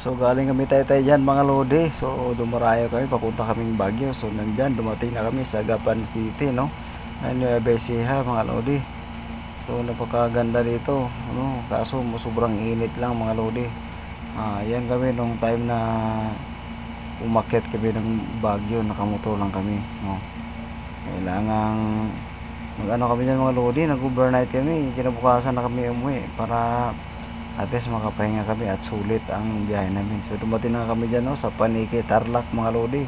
So galing kami Taytay dyan mga lodi. So dumarayo kami, papunta kaming Baguio. So nandyan, dumating na kami sa Gapan City, no? Na Nueva Ecija mga lodi. So napakaganda dito, ano? Kaso sobrang init lang mga lodi. Yan kami nung time na umakyat kami ng Baguio, nakamotor lang kami, no? Kailangang mag-ano kami dyan mga lodi, nag-overnight kami. Kinabukasan na kami umuwi para at least makapahinga kami at sulit ang biyahe namin. So dumating na kami dyan, no, sa Paniki, Tarlac mga lodi.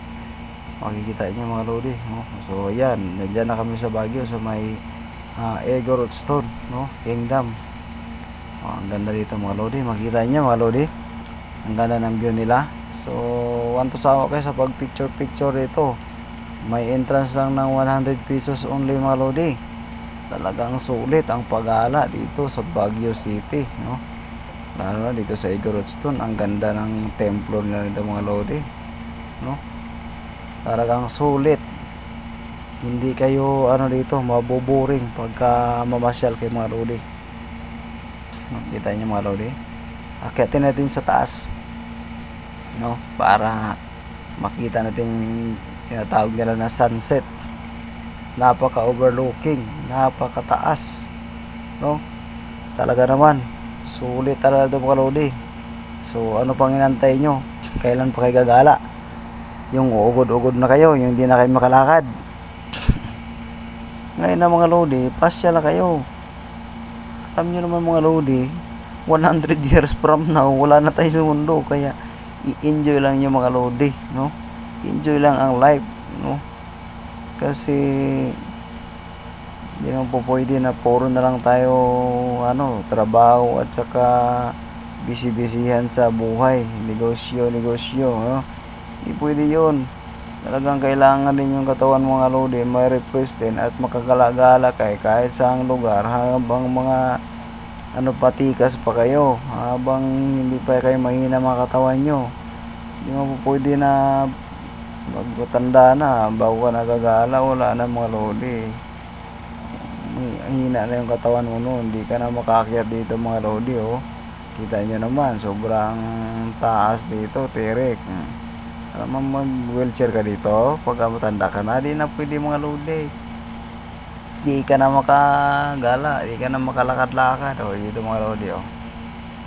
Makikita niyo mga lodi, no? So ayan, nandiyan na kami sa Baguio sa may Egorot Stone, no? Kingdom. Ang ganda dito mga lodi, makikita niyo mga lodi. Ang ganda ng view nila. So want to sama kayo sa pag picture dito. May entrance lang ng 100 pesos only mga lodi. Talagang sulit ang pag-ala dito sa Baguio City, no? Lalo na dito sa Igorot Stone, ang ganda ng templo nila dito mga lodi, no? Talagang sulit. Hindi kayo ano dito maboboring pagka mamasyal kay mga lodi. Nakita niyo mga lodi. Akyatin natin sa taas, no? Para makita natin tinatawag nila na sunset. Napaka-overlooking, napakataas, no? Talaga naman sulit talaga ito mga lodi. So ano pang inantay nyo? Kailan pa kayo gagala? Yung ugod-ugod na kayo, yung hindi na kayo makalakad. Ngayon na mga lodi, pasya na kayo. Alam nyo naman mga lodi, 100 years from now wala na tayo sa mundo. Kaya i-enjoy lang nyo mga lodi, no? Enjoy lang ang life, no? Kasi hindi naman po pwede na puro na lang tayo ano, trabaho at saka busy-busyhan sa buhay, negosyo, no? Hindi pwede yun. Talagang kailangan din yung katawan mga lodi, may refresh din at makagala-gala kayo kahit saang lugar habang mga ano patikas pa kayo, habang hindi pa kayo mahina mga katawan nyo. Hindi mo po pwede na magtanda na bago ka nagagala, wala na mga lodi. Hina na yung katawan mo noon, hindi ka na makaakyat dito mga lodi, oh. Kita nyo naman, sobrang taas dito, tirik. Alam mo mag wheelchair ka dito, pagka matanda ka na, di na pwede mga lodi. Di ka na makagala, di ka na makalakad-lakad, oh, dito mga lodi, oh.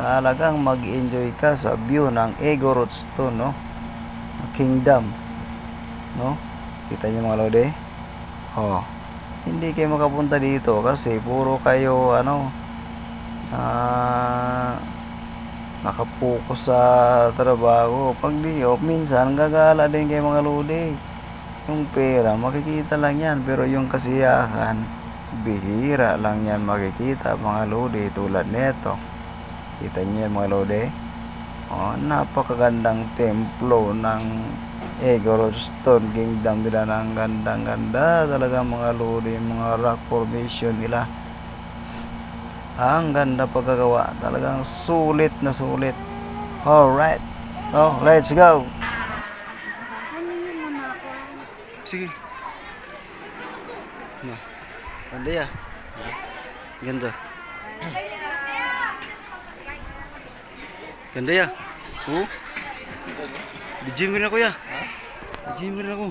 Talagang mag-enjoy ka sa view ng Egorot Stone, no? Kingdom, no? Kita nyo mga lodi, oh. Hindi kayo makapunta dito kasi puro kayo ano nakapokus sa trabaho. Pag di off, minsan gagala din kayo mga lodi. Yung pera makikita lang yan, pero yung kasiyahan bihira lang yan makikita mga lodi. Tulad nito, kita niyo yan mga lodi, oh, napakagandang templo ng Egorot Stone Kingdom nila. Ng gandang-ganda talaga mga lodi, mga rock formation nila. Ang ganda pagkagawa, talagang sulit na sulit. Alright, oh, let's go. Sige. Nah, ganda ya. Ganda. Ganda ya. Oh. Di-gym rin ako ya. Di-gym rin ako.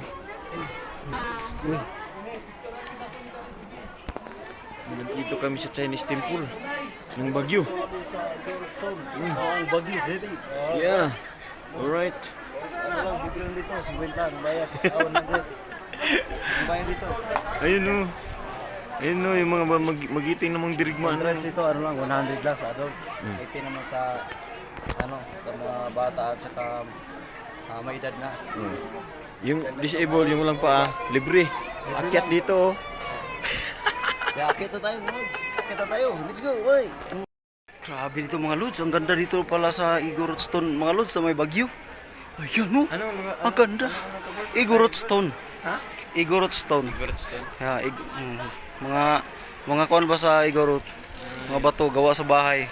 Nandito kami sa Chinese Temple ng Baguio. Ang Baguio City. Yeah. Alright. Ano lang, bibili dito, 50 ang bayad. 100. Ang bayad dito. Ayun no. Ayun no, yung mga magiting namang dirigma. Ang dress dito, ano lang, 100 lang sa adult. 80 naman sa, ano, sa mga bata at saka may edad na. Yung disabled, yung walang paa, libre. Akyat dito. Kaya akita tayo, Lods. Akita tayo. Let's go, boy. Grabe dito mga lods. Ang ganda dito pala sa Igorot Stone mga lods sa may Baguio. Ayan no. Ang ganda. Igorot Stone. Ha? Igorot Stone. Igorot Stone. Kaya mga kuan ba sa Igorot? Mga bato gawa sa bahay.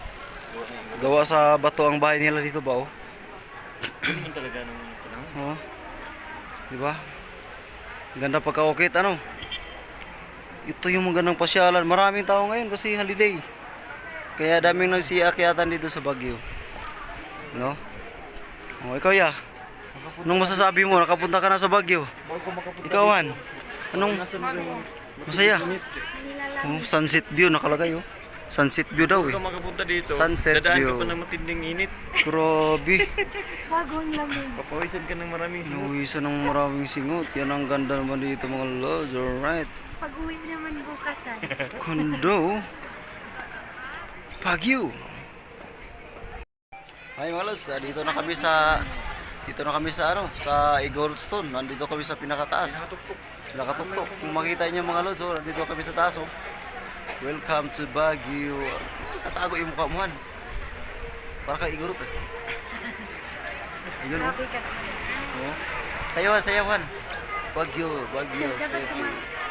Gawa sa bato ang bahay nila dito ba, oh? Hindi talaga nung panahon. Oh. Di ba? Ganda pagka-okit ano. Ito yung magandang pasyalan. Maraming tao ngayon kasi holiday. Kaya daming nagsiakyatan dito sa Baguio. No? Oh, ikaw ya. Anong masasabi mo? Nakapunta ka na sa Baguio. Ikaw Han. Anong masaya? Oh, sunset view nakalagay oh. Sunset view daw eh. Kung makapunta dito, Sunset dadaan view. ka pa ng matinding init. Grabe. Bagong lamig. Papawisan ka ng maraming singot. Nuwisan ng maraming singot. Yan ang ganda naman dito mga lods. Alright. Pag-uwi naman bukasan. Kondo. Baguio. Ay mga lods, dito na kami sa ano, sa Eaglestone. Nandito kami sa pinakataas. Nakatuktok. Kung makita niyo mga lods, oh, nandito kami sa taas oh. Welcome to Baguio. Tatago yung mukha mo Han. Para ka igurot eh. Ayun oh. Grabe ka naman. Oh. Sayawan, sayawan. Baguio, Baguio Dapat City.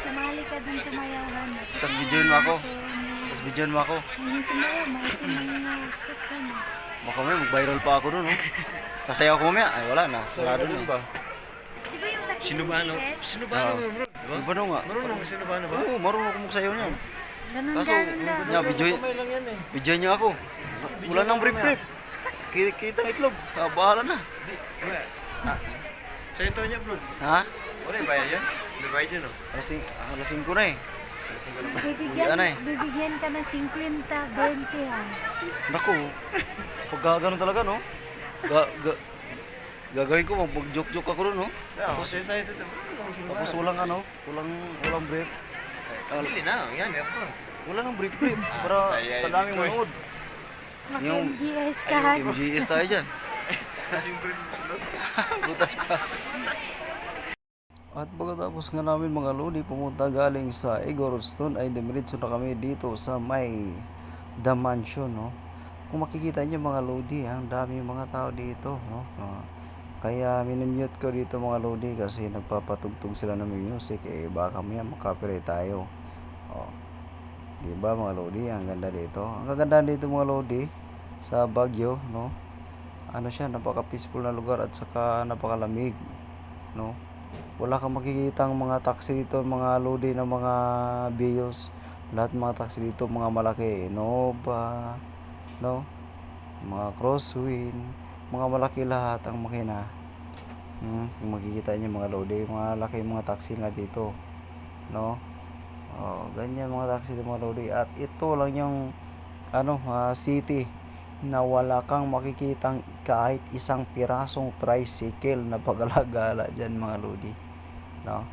sumali ka dun sa mayawan. Tapos videoin mo ako. Tapos videoin mo ako. Hindi sumayaw, mahit ka na. Baka may mag-viral pa ako dun, oh. Kasayaw ko mamaya. Ay, wala na. Sarado na. ba? Di ba yung sa Sinubano. KBS? Sinubano mo bro. Diba? Iba daw nga. Marunong ka sinubano ba? Oo, marunong ako magsayaw niyan. Ganun, Kaso, ganun lang. nya, videoin, Kamay lang yan eh. videoin niyo ako. Wala nang brief-brief. Kitang itlog. Ah, bahala na. Sa ito niya bro. Ha? Wala yung bayad yan? May bayad yun oh. Alasing ko na eh. Ano eh? Bibigyan ka ng 50, 20 ha. Naku, pag gano'n talaga, no? Gagawin ko, mag-joke-joke ako ron, no? Tapos sa ito. Tapos walang brief. Pili na. Yan. Wala nang brief-brief. Para padaming manood. Yung Mag-MGS ka ha. MGS tayo dyan. Butas pa. At pagkatapos nga namin mga lodi pumunta galing sa Eaglestone ay dumiretso na kami dito sa may The Mansion, no? Kung makikita niyo mga lodi, ang dami mga tao dito, no? Kaya minimute ko dito mga lodi kasi nagpapatugtog sila ng music eh baka maya makapirate tayo. Oh. Di ba mga lodi, ang ganda dito. Ang kagandahan dito mga lodi sa Baguio, no? Ano siya, napaka-peaceful na lugar at saka napakalamig, no? Wala kang makikitang mga taxi dito, mga lodi ng mga Vios. Lahat mga taxi dito, mga malaki, Innova, no? Mga Crosswind, mga malaki lahat ang makina. Kung makikita niyo mga lodi, mga laki mga taxi na dito, no? Oh, ganyan mga taxi dito mga lodi. At ito lang yung ano, city na wala kang makikitang kahit isang pirasong tricycle na pagala-gala dyan mga lodi, no?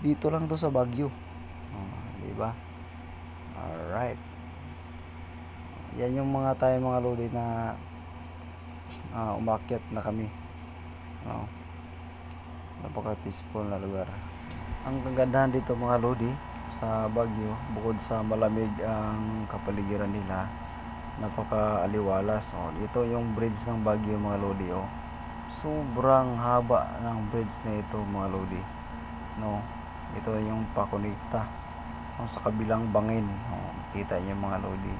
Dito lang to sa Baguio, di ba? Alright, yan yung mga tayo mga lodi na umakyat na kami, no? Napaka peaceful na lugar. Ang kagandahan dito mga lodi sa Baguio, bukod sa malamig ang kapaligiran nila, napaka-aliwalas. Ito yung bridge ng Baguio mga lodi, oh. Sobrang haba ng bridge na ito mga lodi, no? Ito yung pakonekta sa kabilang bangin, no? Kita niyo mga lodi,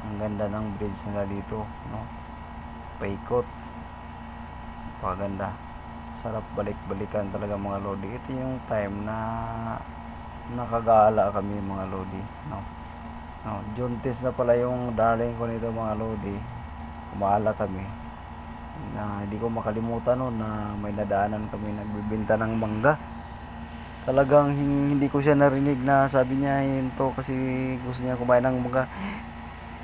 ang ganda ng bridge nila dito, no? Paikot, paganda, sarap balik-balikan talaga mga lodi. Ito yung time na nakagala kami mga lodi, no? No, Juntis na pala yung darling ko nito mga lodi. Kumala kami na hindi ko makalimutan noon na may nadaanan kami nagbibenta ng mangga. Talagang hindi ko siya narinig na sabi niya hinto kasi gusto niya kumain ng mangga.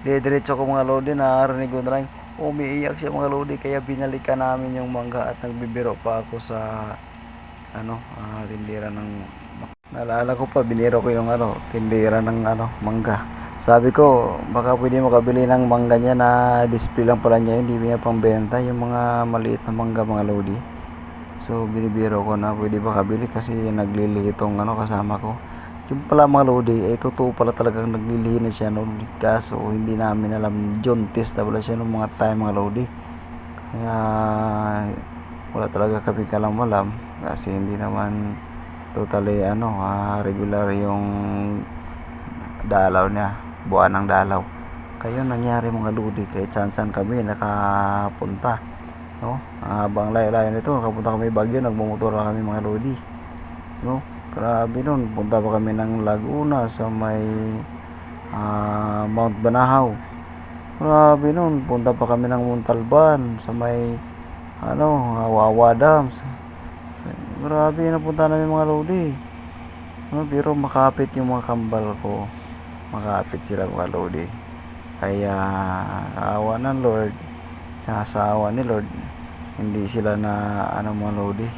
Diretso ko mga lodi, narinig ko na lang umiiyak siya mga lodi, kaya binalikan namin yung mangga at nagbibiro pa ako sa tindera ng, naalala ko pa, biniro ko yung tindera ng mangga. Sabi ko, baka pwede makabili ng mangga niya na display lang pala niya, hindi niya pang benta yung mga maliit na mangga mga lodi. So binibiro ko na pwede ba kabili kasi naglilihi itong kasama ko. Yung pala mga lodi, ay totoo pala talagang naglilihi na siya noon. Kaso hindi namin alam, Juntis na pala siya noong mga time mga lodi. Kaya wala talaga kami kalam-alam kasi hindi naman totally regular yung dalaw niya, buwan ng dalaw. Kaya nangyari mga lodi, kahit saan kami nakapunta, no? Habang layo-layo nito nakapunta kami Baguio, nagmumotor kami mga lodi, no? Grabe nun, punta pa kami ng Laguna sa may Mount Banahaw. Grabe nun, punta pa kami ng Montalban sa may Wawa Dams. Grabe, napunta namin mga lodi. Pero makapit yung mga kambal ko. Makapit sila mga lodi. Kaya kaawa ng Lord, asawa ni Lord, hindi sila na mga lodi,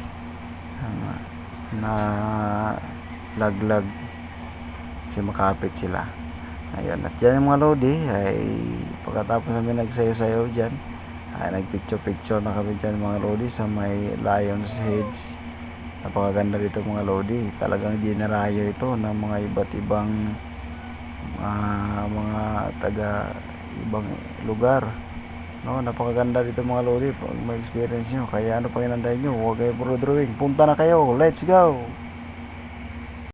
na laglag, kasi makapit sila. Ayun, at dyan yung mga lodi ay pagkatapos namin nagsayo-sayo dyan, ay nagpicture-picture na kami dyan mga lodi sa may Lion's Heads. Napakaganda dito mga lodi, talagang dinarayo ito ng mga iba't ibang mga taga ibang lugar, no? Napakaganda dito mga lodi pag may experience nyo. Kaya ano pang inantay nyo, huwag kayo puro drawing, punta na kayo, let's go.